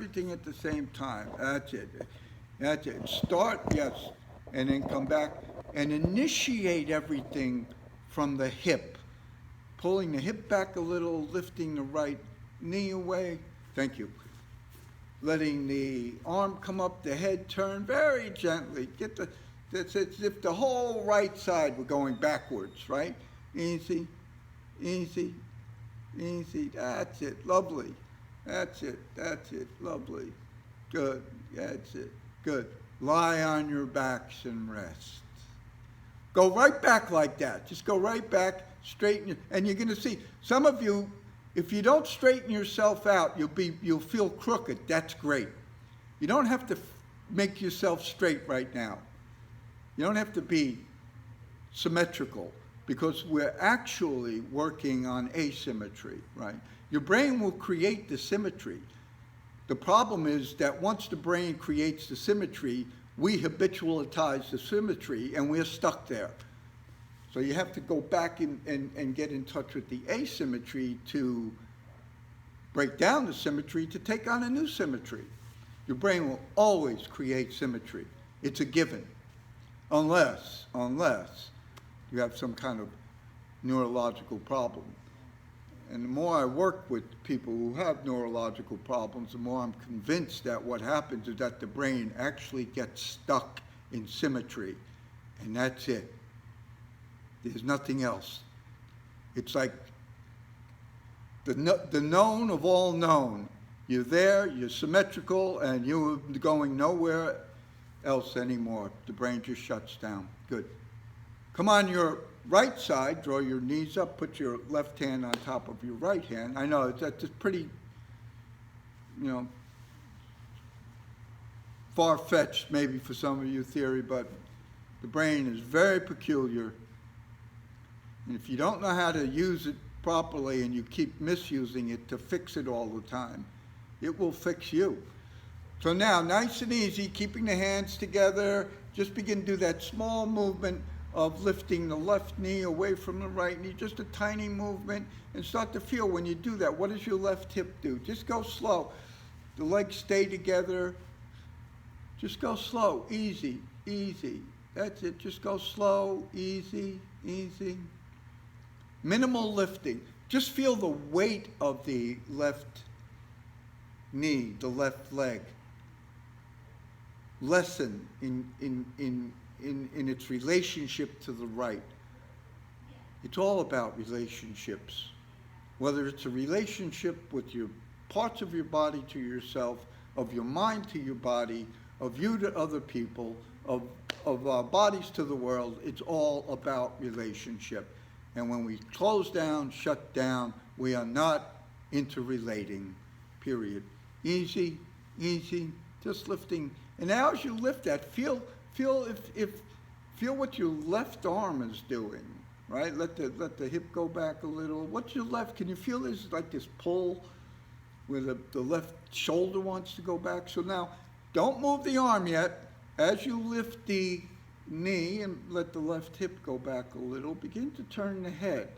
everything at the same time. That's it. That's it. Start, yes, and then come back and initiate everything from the hip. Pulling the hip back a little, lifting the right knee away. Thank you. Letting the arm come up, the head turn very gently. It's as if the whole right side were going backwards, right? Easy, easy, easy. That's it. Lovely. That's it. That's it. Lovely. Good. That's it. Good. Lie on your backs and rest. Go right back like that. Just go right back, straighten your, and you're going to see some of you. If you don't straighten yourself out, you'll feel crooked. That's great. You don't have to make yourself straight right now. You don't have to be symmetrical because we're actually working on asymmetry, right? Your brain will create the symmetry. The problem is that once the brain creates the symmetry, we habitualize the symmetry and we're stuck there. So you have to go back and get in touch with the asymmetry to break down the symmetry to take on a new symmetry. Your brain will always create symmetry. It's a given. Unless you have some kind of neurological problem. And the more I work with people who have neurological problems, the more I'm convinced that what happens is that the brain actually gets stuck in symmetry. And that's it. There's nothing else. It's like the known of all known. You're there, you're symmetrical, and you're going nowhere else anymore. The brain just shuts down. Good. Come on your right side, draw your knees up, put your left hand on top of your right hand. I know that's pretty, far-fetched maybe for some of you theory, but the brain is very peculiar. And if you don't know how to use it properly and you keep misusing it to fix it all the time, it will fix you. So now, nice and easy, keeping the hands together, just begin to do that small movement of lifting the left knee away from the right knee, just a tiny movement, and start to feel when you do that, what does your left hip do? Just go slow. The legs stay together. Just go slow, easy, easy. That's it, just go slow, easy, easy. Minimal lifting. Just feel the weight of the left knee, the left leg. Lessen in its relationship to the right. It's all about relationships. Whether it's a relationship with your parts of your body to yourself, of your mind to your body, of you to other people, of our bodies to the world, it's all about relationship. And when we close down, shut down, we are not interrelating, period. Easy, easy, just lifting. And now as you lift that, feel what your left arm is doing, right? Let the hip go back a little. What's your left? Can you feel this like this pull where the left shoulder wants to go back? So now, don't move the arm yet. As you lift the knee and let the left hip go back a little, begin to turn the head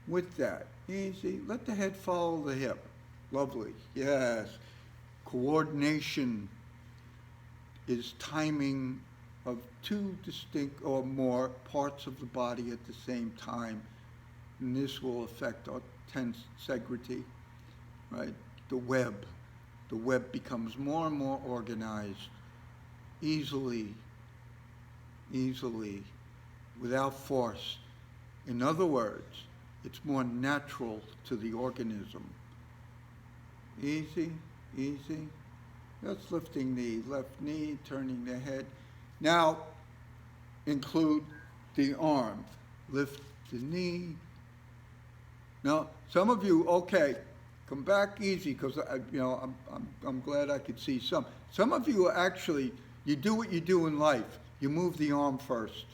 with that. Easy. Let the head follow the hip. Lovely. Yes. Coordination is timing of two distinct or more parts of the body at the same time. And this will affect our tensegrity, right? The web becomes more and more organized, easily, without force. In other words, it's more natural to the organism. Easy, easy. That's lifting the left knee, turning the head. Now, include the arm. Lift the knee. Now, some of you, okay, come back easy, because I'm glad I could see some. Some of you actually, you do what you do in life. You move the arm first.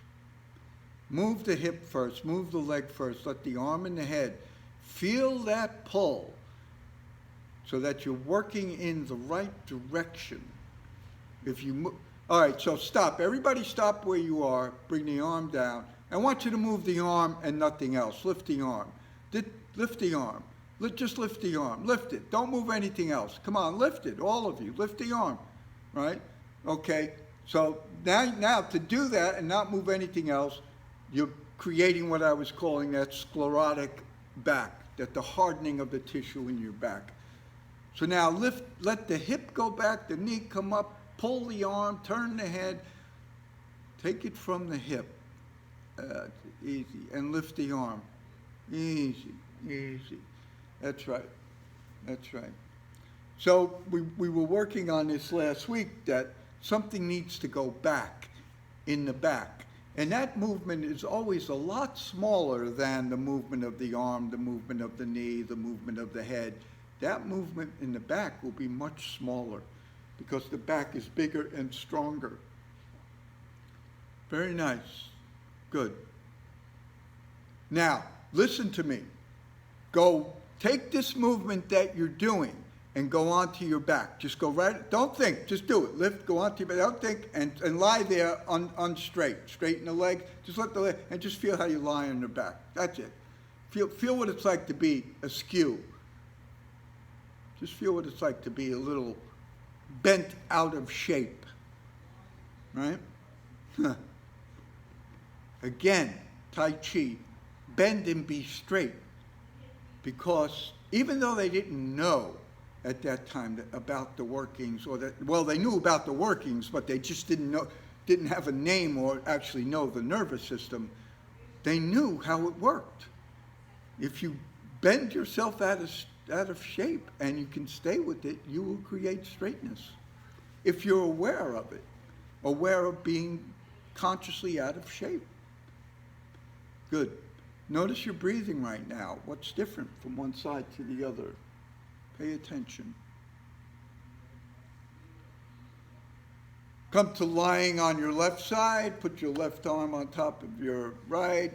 Move the hip first. Move the leg first. Let the arm and the head feel that pull so that you're working in the right direction. If you move, all right, so stop. Everybody stop where you are. Bring the arm down. I want you to move the arm and nothing else. Lift the arm. Lift the arm. Just lift the arm. Lift it. Don't move anything else. Come on, lift it. All of you. Lift the arm. Right? Okay. So now to do that and not move anything else, you're creating what I was calling that sclerotic back, that the hardening of the tissue in your back. So now let the hip go back, the knee come up, pull the arm, turn the head, take it from the hip, easy, and lift the arm, easy, easy. That's right, that's right. So we were working on this last week, that something needs to go back in the back. And that movement is always a lot smaller than the movement of the arm, the movement of the knee, the movement of the head. That movement in the back will be much smaller because the back is bigger and stronger. Very nice. Good. Now, listen to me. Go take this movement that you're doing and go onto your back. Just go right, don't think, just do it. Lift, go onto your back, don't think, and lie there straight. Straighten the leg, just let the leg, and just feel how you lie on your back. That's it. Feel what it's like to be askew. Just feel what it's like to be a little bent out of shape. Right? Again, Tai Chi, bend and be straight. Because even though they didn't know at that time about the workings, they knew about the workings, but they just didn't have a name or actually know the nervous system. They knew how it worked. If you bend yourself out of shape and you can stay with it, you will create straightness. If you're aware of it, aware of being consciously out of shape. Good. Notice your breathing right now. What's different from one side to the other? Pay attention. Come to lying on your left side. Put your left arm on top of your right.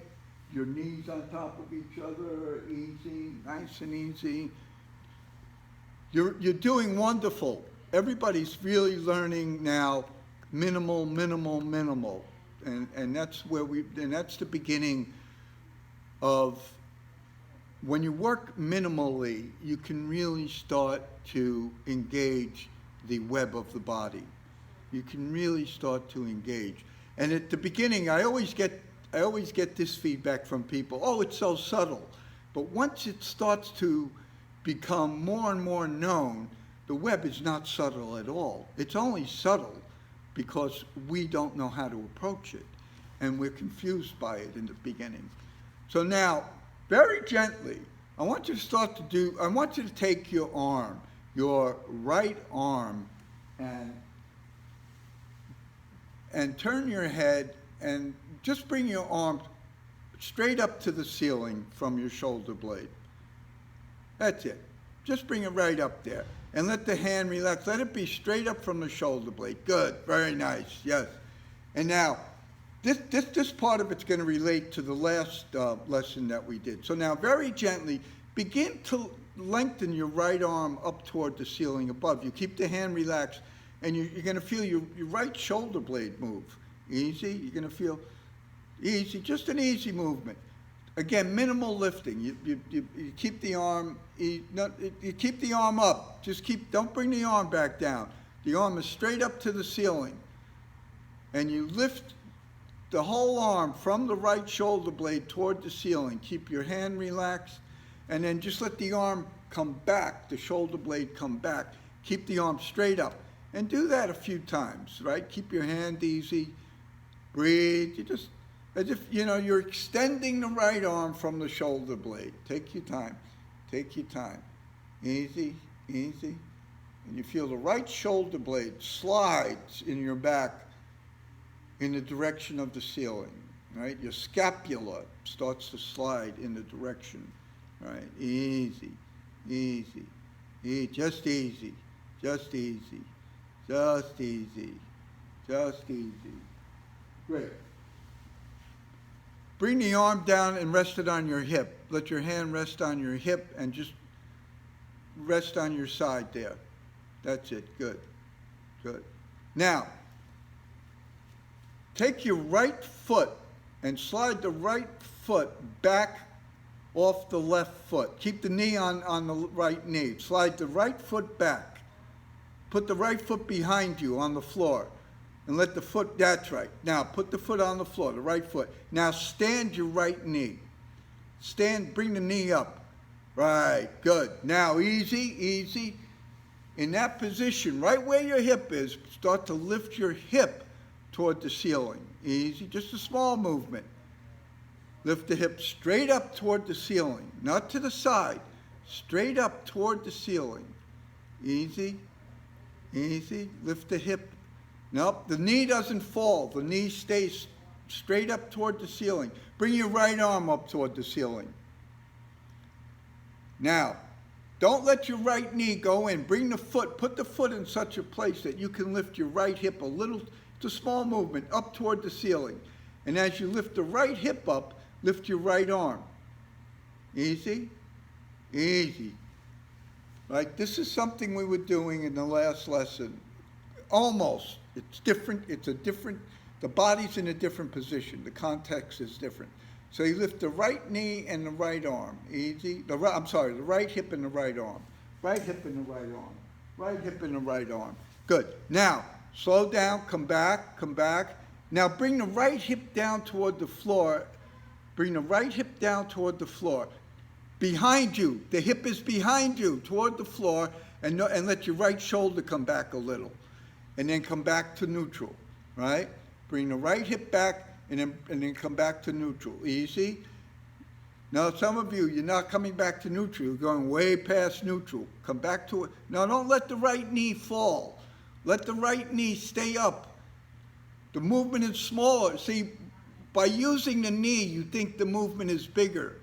Your knees on top of each other. Easy, nice and easy. You're doing wonderful. Everybody's really learning now minimal, minimal, minimal. And that's that's the beginning of when you work minimally, you can really start to engage the web of the body. You can really start to engage. And at the beginning, I always get this feedback from people, oh, it's so subtle. But once it starts to become more and more known, the web is not subtle at all. It's only subtle because we don't know how to approach it. And we're confused by it in the beginning. So now, very gently, I want you to take your arm, your right arm, and turn your head and just bring your arm straight up to the ceiling from your shoulder blade. That's it. Just bring it right up there. And let the hand relax. Let it be straight up from the shoulder blade. Good. Very nice. Yes. And now, this part of it's going to relate to the last lesson that we did. So now, very gently, begin to lengthen your right arm up toward the ceiling above you. Keep the hand relaxed, and you're going to feel your right shoulder blade move. Easy. You're going to feel easy, just an easy movement. Again, minimal lifting. You keep the arm. You keep the arm up. Don't bring the arm back down. The arm is straight up to the ceiling, and you lift the whole arm from the right shoulder blade toward the ceiling. Keep your hand relaxed, and then just let the arm come back, the shoulder blade come back. Keep the arm straight up, and do that a few times, right? Keep your hand easy. Breathe. You just, as if, you're extending the right arm from the shoulder blade. Take your time. Take your time. Easy, easy. And you feel the right shoulder blade slides in your back in the direction of the ceiling, right? Your scapula starts to slide in the direction, right? Easy, easy, just easy, just easy, just easy, just easy. Great. Bring the arm down and rest it on your hip. Let your hand rest on your hip and just rest on your side there. That's it. Good. Good. Now, take your right foot and slide the right foot back off the left foot. Keep the knee on the right knee. Slide the right foot back. Put the right foot behind you on the floor. And let the foot, that's right. Now put the foot on the floor, the right foot. Now stand your right knee. Stand, bring the knee up. Right, good. Now easy, easy. In that position, right where your hip is, start to lift your hip toward the ceiling. Easy, just a small movement. Lift the hip straight up toward the ceiling, not to the side, straight up toward the ceiling. Easy, easy. Lift the hip. Nope, the knee doesn't fall. The knee stays straight up toward the ceiling. Bring your right arm up toward the ceiling. Now, don't let your right knee go in. Bring the foot, put the foot in such a place that you can lift your right hip a little, it's a small movement, up toward the ceiling. And as you lift the right hip up, lift your right arm. Easy, easy. Right, this is something we were doing in the last lesson. Almost, it's different, the body's in a different position, the context is different. So you lift the right knee and the right arm, easy. The right hip and the right arm. Right hip and the right arm. Right hip and the right arm. Good. Now, slow down, come back, come back. Now bring the right hip down toward the floor. Bring the right hip down toward the floor. Behind you, the hip is behind you, toward the floor, and let your right shoulder come back a little. And then come back to neutral, right? Bring the right hip back, and then come back to neutral. Easy. Now, some of you, you're not coming back to neutral. You're going way past neutral. Come back to it. Now, don't let the right knee fall. Let the right knee stay up. The movement is smaller. See, by using the knee, you think the movement is bigger.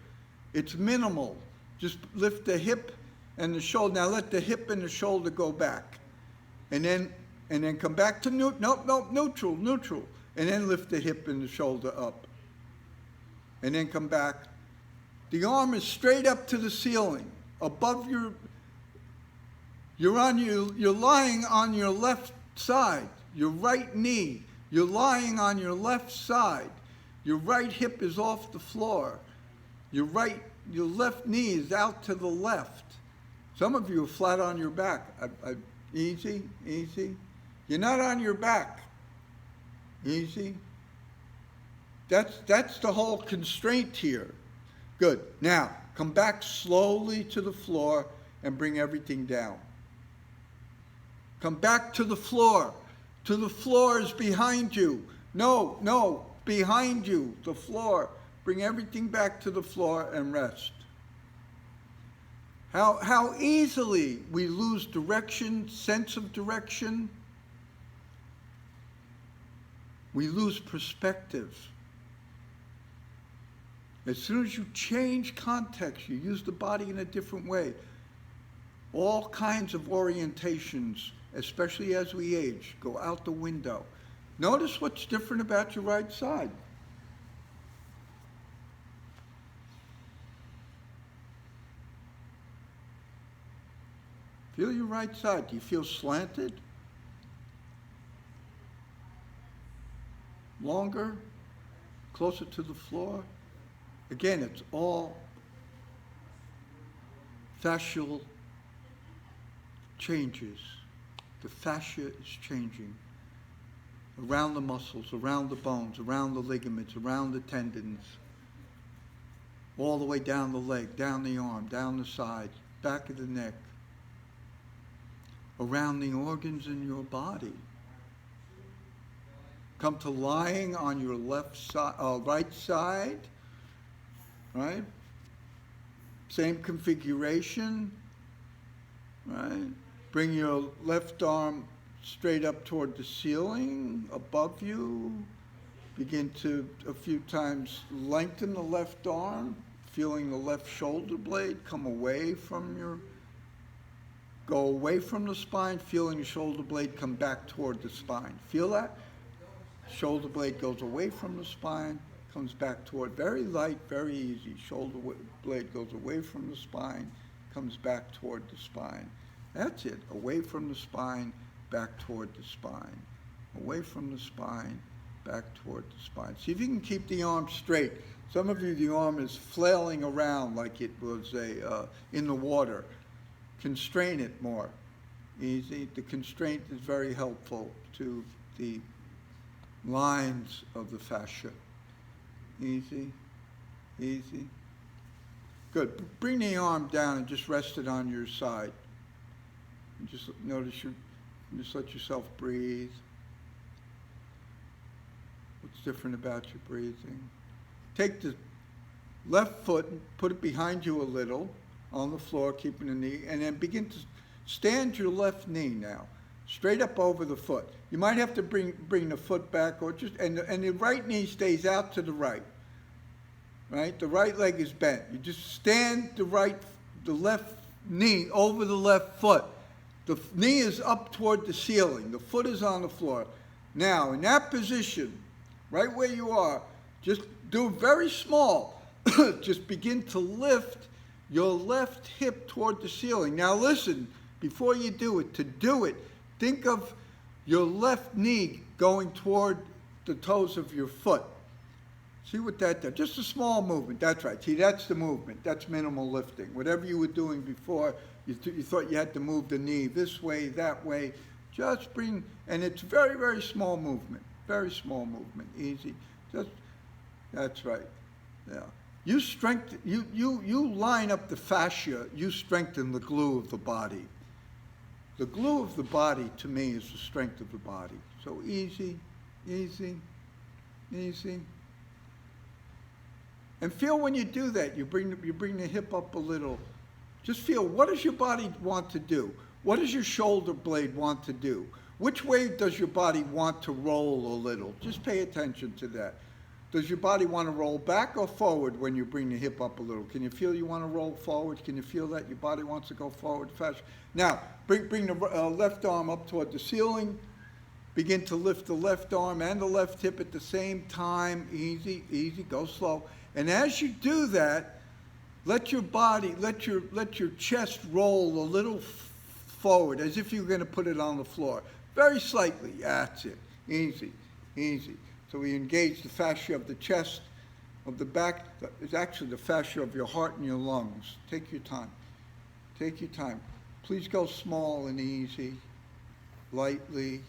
It's minimal. Just lift the hip and the shoulder. Now, let the hip and the shoulder go back. And then come back to neutral. And then lift the hip and the shoulder up. And then come back. The arm is straight up to the ceiling, above you're lying on your left side, your right knee. You're lying on your left side. Your right hip is off the floor. Your left knee is out to the left. Some of you are flat on your back. Easy, easy. You're not on your back. Easy. That's the whole constraint here. Good. Now, come back slowly to the floor and bring everything down. Come back to the floor. To the floor is behind you. No, behind you, the floor. Bring everything back to the floor and rest. How easily we lose direction, sense of direction. We lose perspective. As soon as you change context, you use the body in a different way. All kinds of orientations, especially as we age, go out the window. Notice what's different about your right side. Feel your right side. Do you feel slanted? Longer? Closer to the floor? Again, it's all fascial changes. The fascia is changing around the muscles, around the bones, around the ligaments, around the tendons, all the way down the leg, down the arm, down the side, back of the neck, around the organs in your body. Come to lying on your right side, right? Same configuration, right? Bring your left arm straight up toward the ceiling, above you. Begin to, a few times, lengthen the left arm, feeling the left shoulder blade come away from go away from the spine, feeling the shoulder blade come back toward the spine. Feel that? Shoulder blade goes away from the spine, comes back toward, very light, very easy. Shoulder blade goes away from the spine, comes back toward the spine. That's it, away from the spine, back toward the spine. Away from the spine, back toward the spine. See if you can keep the arm straight. Some of you, the arm is flailing around like it was in the water. Constrain it more. Easy. The constraint is very helpful to the lines of the fascia. Easy, easy. Good. Bring the arm down and just rest it on your side. And just notice just let yourself breathe. What's different about your breathing? Take the left foot and put it behind you a little on the floor, keeping the knee, and then begin to stand your left knee now, straight up over the foot. You might have to bring the foot back, or just and the right knee stays out to the right. Right, the right leg is bent. You just stand the left knee over the left foot. The knee is up toward the ceiling. The foot is on the floor. Now, in that position, right where you are, just do very small. Just begin to lift your left hip toward the ceiling. Now listen, before you do it, think of your left knee going toward the toes of your foot. See what that does? Just a small movement. That's right. See, that's the movement. That's minimal lifting. Whatever you were doing before, you thought you had to move the knee this way, that way. Just bring, and it's very, very small movement. Very small movement. Easy. That's right. Yeah. You strengthen. You line up the fascia. You strengthen the glue of the body. The glue of the body, to me, is the strength of the body. So easy, easy, easy. And feel when you do that, you bring the hip up a little. Just feel, what does your body want to do? What does your shoulder blade want to do? Which way does your body want to roll a little? Just pay attention to that. Does your body want to roll back or forward when you bring the hip up a little? Can you feel you want to roll forward? Can you feel that your body wants to go forward faster? Now, bring the left arm up toward the ceiling. Begin to lift the left arm and the left hip at the same time. Easy, easy, go slow. And as you do that, let your body, let your chest roll a little forward, as if you're going to put it on the floor. Very slightly. That's it. Easy, easy. So we engage the fascia of the chest, of the back. It's actually the fascia of your heart and your lungs. Take your time. Take your time. Please go small and easy, lightly.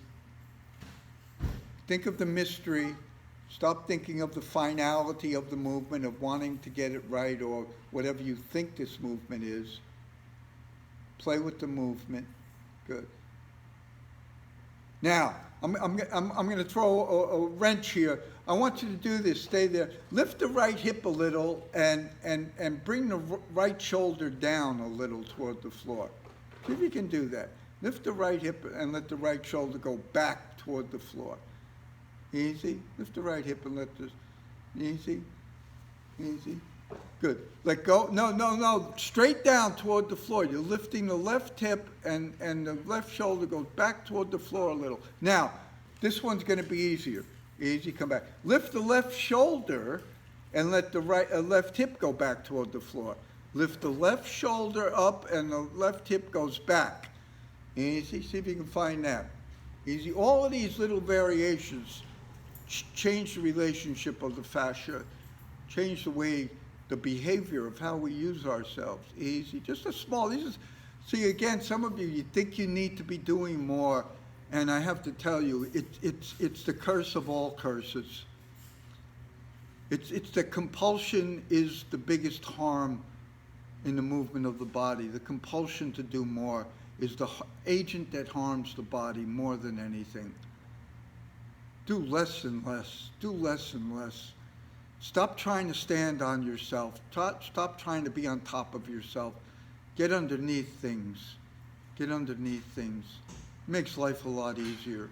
Think of the mystery. Stop thinking of the finality of the movement, of wanting to get it right, or whatever you think this movement is. Play with the movement. Good. Now, I'm going to throw a wrench here. I want you to do this. Stay there. Lift the right hip a little and bring the right shoulder down a little toward the floor. See if you can do that. Lift the right hip and let the right shoulder go back toward the floor. Easy. Lift the right hip and let this. Easy. Easy. Good. Let go. No. Straight down toward the floor. You're lifting the left hip and the left shoulder goes back toward the floor a little. Now, this one's going to be easier. Easy. Come back. Lift the left shoulder and let the left hip go back toward the floor. Lift the left shoulder up and the left hip goes back. Easy. See if you can find that. Easy. All of these little variations change the relationship of the fascia, change the way, the behavior of how we use ourselves. Easy. Just a small, see again, some of you think you need to be doing more, and I have to tell you, it's the curse of all curses. It's the compulsion is the biggest harm in the movement of the body. The compulsion to do more is the agent that harms the body more than anything. Do less and less. Do less and less. Stop trying to stand on yourself. Stop trying to be on top of yourself. Get underneath things. Get underneath things. It makes life a lot easier.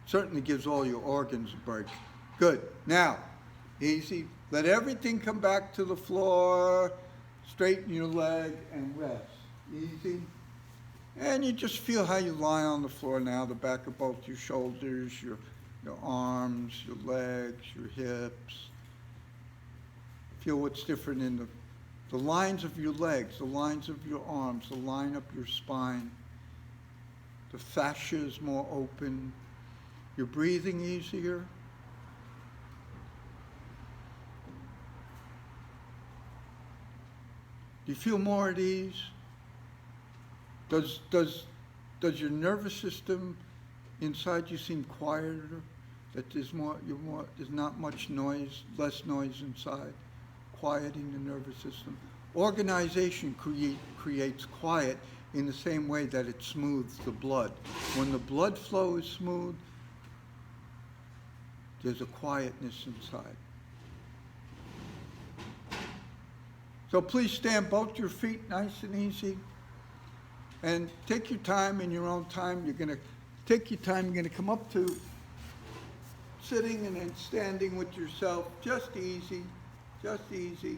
Certainly gives all your organs a break. Good. Now, easy. Let everything come back to the floor. Straighten your leg and rest. Easy. And you just feel how you lie on the floor now, the back of both your shoulders, your arms, your legs, your hips. Feel what's different in the lines of your legs, the lines of your arms, the line up your spine. The fascia is more open. You're breathing easier. you feel more at ease? Does your nervous system inside you seem quieter? That there's not much noise, less noise inside, quieting the nervous system. Organization creates quiet in the same way that it smooths the blood. When the blood flow is smooth, there's a quietness inside. So please stand both your feet nice and easy. And take your time in your own time. You're going to take your time. You're going to come up to sitting and then standing with yourself. Just easy. Just easy.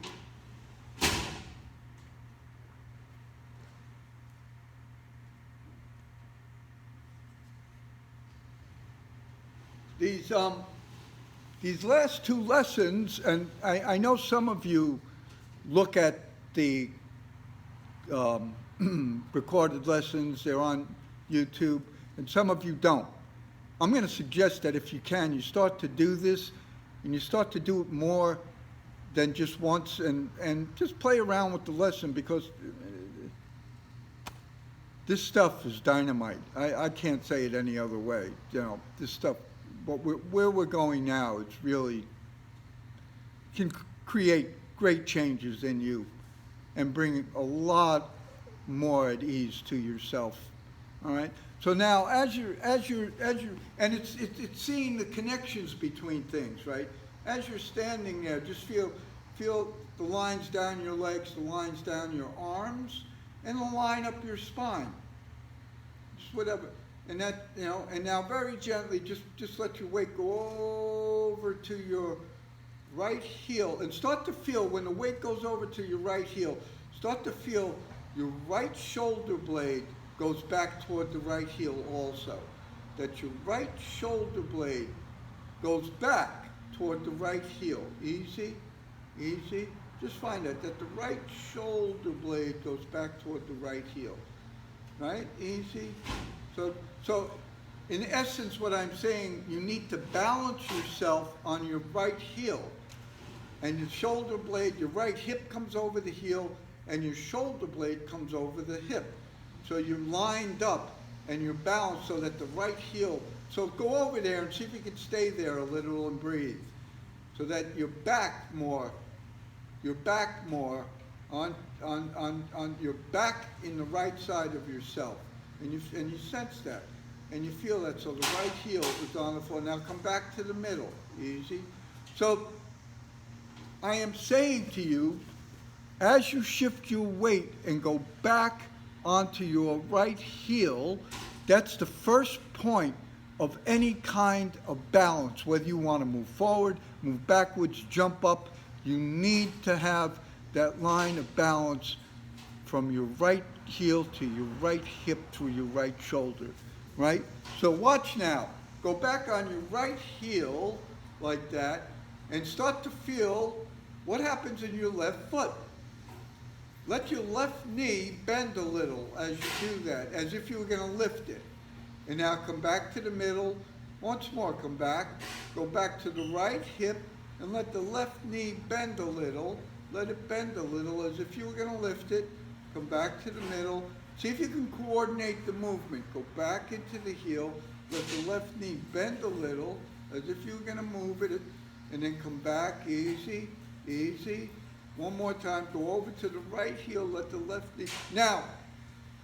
These last two lessons, and I know some of you look at the recorded lessons, they're on YouTube, and some of you don't. I'm going to suggest that if you can, you start to do this, and you start to do it more than just once, and just play around with the lesson, because this stuff is dynamite. I can't say it any other way. You know, this stuff, where we're going now, it's really can create great changes in you and bring a lot more at ease to yourself. All right. So now, as you're, and it's seeing the connections between things, right? As you're standing there, just feel the lines down your legs, the lines down your arms, and the line up your spine. Just whatever. And that, you know, and now very gently, just let your weight go over to your right heel, and start to feel, when the weight goes over to your right heel, start to feel your right shoulder blade goes back toward the right heel also. That your right shoulder blade goes back toward the right heel. Easy, easy. Just find that the right shoulder blade goes back toward the right heel. Right? Easy. So in essence, what I'm saying, you need to balance yourself on your right heel. And your shoulder blade, your right hip comes over the heel, and your shoulder blade comes over the hip. So you're lined up and you're balanced so that the right heel, so go over there and see if you can stay there a little and breathe. So that you're back more on your back in the right side of yourself. And you sense that. And you feel that. So the right heel is on the floor. Now come back to the middle. Easy. So I am saying to you, as you shift your weight and go back onto your right heel, that's the first point of any kind of balance. Whether you want to move forward, move backwards, jump up, you need to have that line of balance from your right heel to your right hip to your right shoulder, right? So watch now. Go back on your right heel like that and start to feel what happens in your left foot. Let your left knee bend a little as you do that, as if you were going to lift it. And now come back to the middle. Once more, come back. Go back to the right hip and let the left knee bend a little. Let it bend a little as if you were going to lift it. Come back to the middle. See if you can coordinate the movement. Go back into the heel. Let the left knee bend a little as if you were going to move it. And then come back. Easy, easy. One more time. Go over to the right heel. Let the left knee. Now,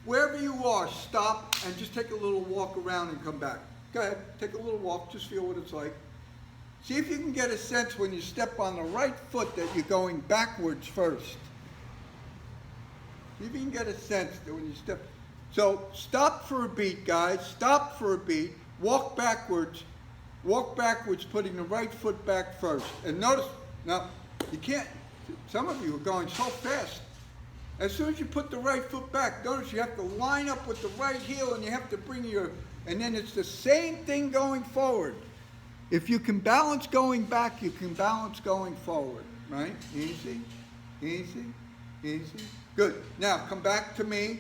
wherever you are, stop and just take a little walk around and come back. Go ahead. Take a little walk. Just feel what it's like. See if you can get a sense when you step on the right foot that you're going backwards first. See if you can get a sense that when you step. So stop for a beat, guys. Stop for a beat. Walk backwards. Walk backwards, putting the right foot back first. And notice, now, you can't, some of you are going so fast. As soon as you put the right foot back, notice you have to line up with the right heel and you have to bring your, and then it's the same thing going forward. If you can balance going back, you can balance going forward, right? Easy, easy, easy. Good. Now, come back to me.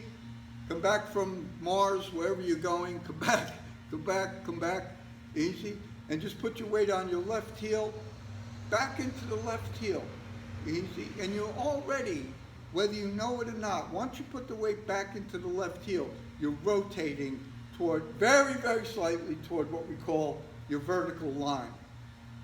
Come back from Mars, wherever you're going. Come back, come back, come back. Easy. And just put your weight on your left heel. Back into the left heel. Easy. And you're already whether you know it or not, once you put the weight back into the left heel, you're rotating toward, very, very slightly toward what we call your vertical line.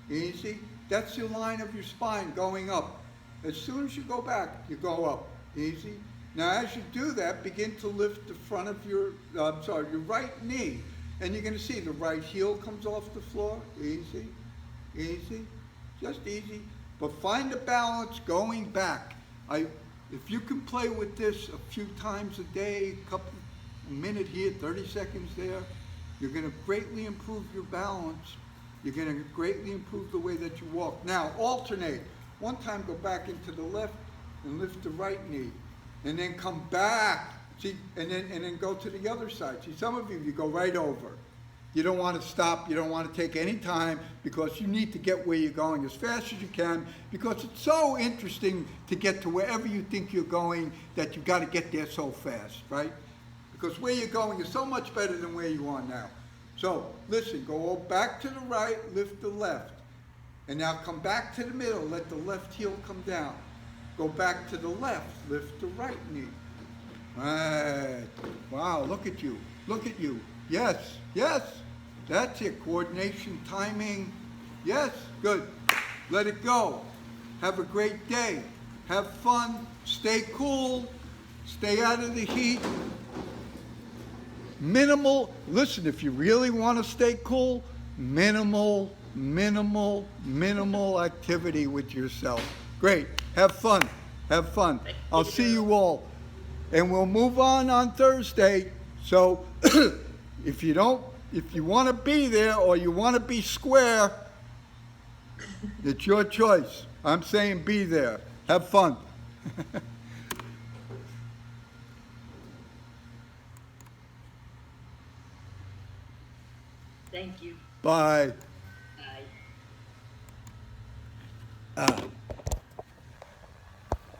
You see? That's your line of your spine going up. As soon as you go back, you go up. Easy. Now, as you do that, begin to lift the front of your, your right knee. And you're going to see the right heel comes off the floor. Easy. Easy. Just easy. But find the balance going back. If you can play with this a few times a day, a minute here, 30 seconds there, you're going to greatly improve your balance. You're going to greatly improve the way that you walk. Now, alternate. One time go back into the left and lift the right knee. And then come back. See, and then go to the other side. See, some of you go right over. You don't want to stop. You don't want to take any time because you need to get where you're going as fast as you can because it's so interesting to get to wherever you think you're going that you got to get there so fast, right? Because where you're going is so much better than where you are now. So, listen, go back to the right, lift the left. And now come back to the middle, let the left heel come down. Go back to the left, lift the right knee. Right. Wow, look at you. Look at you. Yes, yes. That's it. Coordination, timing. Yes, good. Let it go. Have a great day. Have fun. Stay cool. Stay out of the heat. Minimal, listen, if you really want to stay cool, minimal activity with yourself. Great. Have fun. Have fun. I'll see you all. And we'll move on Thursday. So if you want to be there or you want to be square, it's your choice. I'm saying be there. Have fun. Thank you. Bye. Bye.